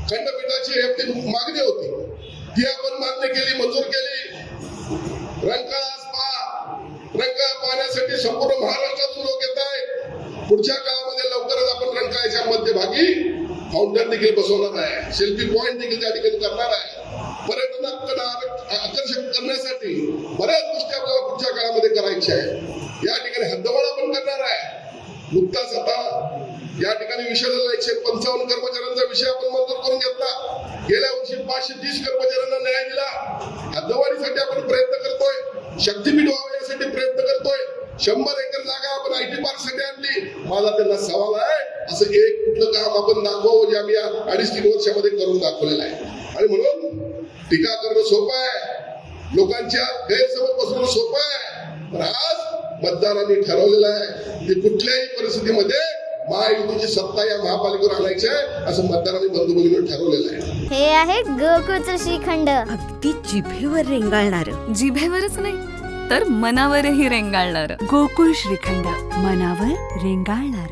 खंडपीठाची आपली मागणी होती, ती आपण मान्य केली, मंजूर केली. रंकाळा रंकाळा पाहण्यासाठी संपूर्ण महाराष्ट्रातून लोक येत आहेत. पुढच्या काळामध्ये लवकरच आपण रंकाळ्याच्या मध्यभागी फाउंटन देखील बसवणार आहे, सेल्फी पॉइंट देखील त्या ठिकाणी करणार आहे. पर्यटनाकडे आकर्षक करण्यासाठी बऱ्याच गोष्टी आपल्याला पुढच्या काळामध्ये करायच्या आहेत. या ठिकाणी हद्दवाढ आपण करणार आहे. नुकताच आता या ठिकाणी विषय झाला 155 कर्मचाऱ्यांचा विषय आपण मंजूर करून घेतला. गेल्या वर्षी 530 कर्मचाऱ्यांना न्याय दिला. हद्दवाढीसाठी आपण प्रयत्न करतोय, शक्तीपीठ व्हावं यासाठी प्रयत्न करतोय. 100 एकर जागा आपण IT पार्क साठी आणली. माझा त्यांना सवाल आहे, असं एक कुठलं काम आपण दाखवू जे आम्ही या 2.5-3 वर्षामध्ये करून दाखवलेलं आहे. आणि म्हणून टीका करणं सोपं आहे, लोकांच्या गैरसमज पसरवणं सोपं आहे, पण आज मतदारांनी ठरवलेलं आहे की कुठल्याही परिस्थितीमध्ये महायुतीची सत्ता या महापालिकेवर आणायची आहे, असं मतदारांनी बंधू भगिनींनी ठरवलेलं आहे. हे आहे गोकुळचं श्रीखंड, अगदी जिभेवर रेंगाळणार. जिभेवरच नाही तर मनावरही रेंगाळणार. गोकुळ श्रीखंड, मनावर रेंगाळणार.